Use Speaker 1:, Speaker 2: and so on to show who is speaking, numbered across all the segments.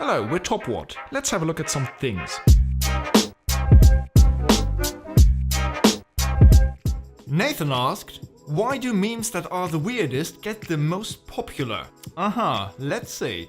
Speaker 1: Hello, we're TopWhat. Let's have a look at some things. Nathan asked, why do memes that are the weirdest get the most popular? Let's see.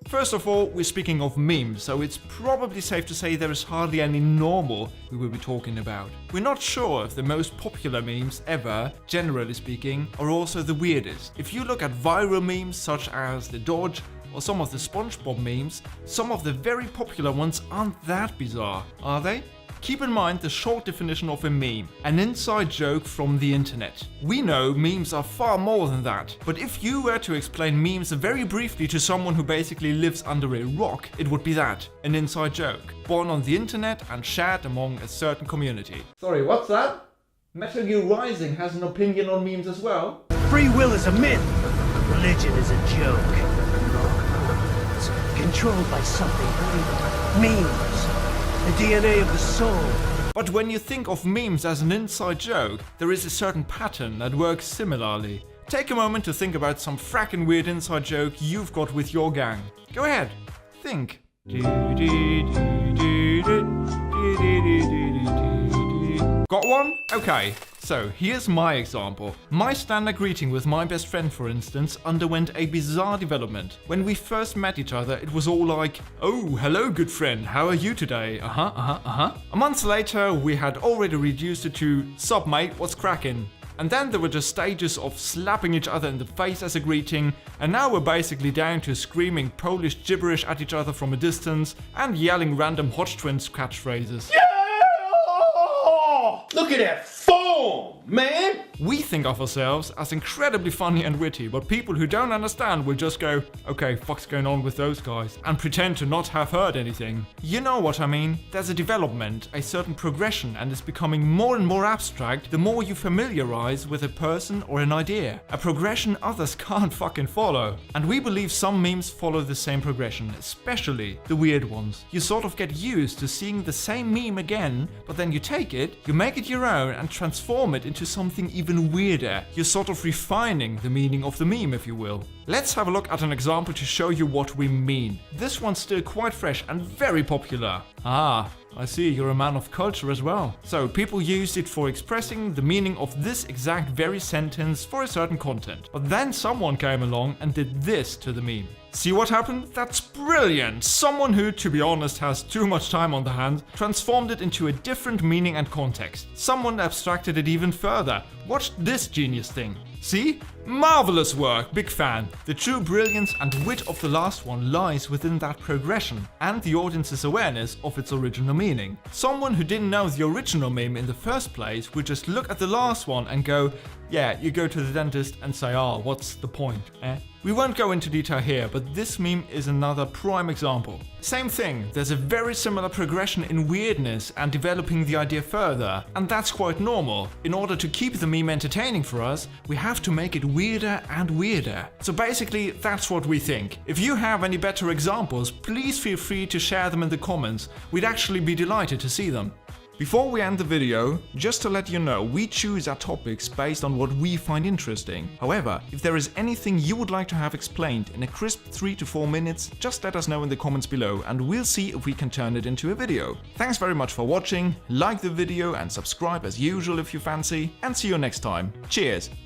Speaker 1: First of all, we're speaking of memes, so it's probably safe to say there is hardly any normal we will be talking about. We're not sure if the most popular memes ever, generally speaking, are also the weirdest. If you look at viral memes such as the Dodge or some of the SpongeBob memes, some of the very popular ones aren't that bizarre, are they? Keep in mind the short definition of a meme, an inside joke from the internet. We know memes are far more than that, but if you were to explain memes very briefly to someone who basically lives under a rock, it would be that, an inside joke, born on the internet and shared among a certain community. Sorry, what's that? Metal Gear Rising has an opinion on memes as well?
Speaker 2: Free will is a myth. Religion is a joke. It's controlled by something greater. Memes. The DNA of the soul.
Speaker 1: But when you think of memes as an inside joke, there is a certain pattern that works similarly. Take a moment to think about some frackin' weird inside joke you've got with your gang. Go ahead, think. Got one? Okay, so here's my example. My standard greeting with my best friend, for instance, underwent a bizarre development. When we first met each other, it was all like, oh, hello good friend, how are you today? A month later, we had already reduced it to, sup mate, what's crackin'? And then there were just stages of slapping each other in the face as a greeting, and now we're basically down to screaming Polish gibberish at each other from a distance and yelling random Hot Twins catchphrases.
Speaker 3: Yeah! Look at that form, man!
Speaker 1: We think of ourselves as incredibly funny and witty, but people who don't understand will just go, okay, fuck's going on with those guys, and pretend to not have heard anything. You know what I mean? There's a development, a certain progression, and it's becoming more and more abstract the more you familiarize with a person or an idea. A progression others can't fucking follow. And we believe some memes follow the same progression, especially the weird ones. You sort of get used to seeing the same meme again, but then you take it, you make it your own, and transform it into something even weirder. You're sort of refining the meaning of the meme, if you will. Let's have a look at an example to show you what we mean. This one's still quite fresh and very popular. I see, you're a man of culture as well. So people used it for expressing the meaning of this exact very sentence for a certain content. But then someone came along and did this to the meme. See what happened? That's brilliant! Someone who, to be honest, has too much time on their hands, transformed it into a different meaning and context. Someone abstracted it even further. Watch this genius thing. See? Marvelous work, big fan. The true brilliance and wit of the last one lies within that progression and the audience's awareness of its original meaning. Someone who didn't know the original meme in the first place would just look at the last one and go, yeah, you go to the dentist and say, what's the point, eh? We won't go into detail here, but this meme is another prime example. Same thing, there's a very similar progression in weirdness and developing the idea further, and that's quite normal. In order to keep the meme entertaining for us, we have to make it weirder and weirder. So basically, that's what we think. If you have any better examples, please feel free to share them in the comments. We'd actually be delighted to see them. Before we end the video, just to let you know, we choose our topics based on what we find interesting. However, if there is anything you would like to have explained in a crisp 3 to 4 minutes, just let us know in the comments below and we'll see if we can turn it into a video. Thanks very much for watching, like the video and subscribe as usual if you fancy, and see you next time. Cheers!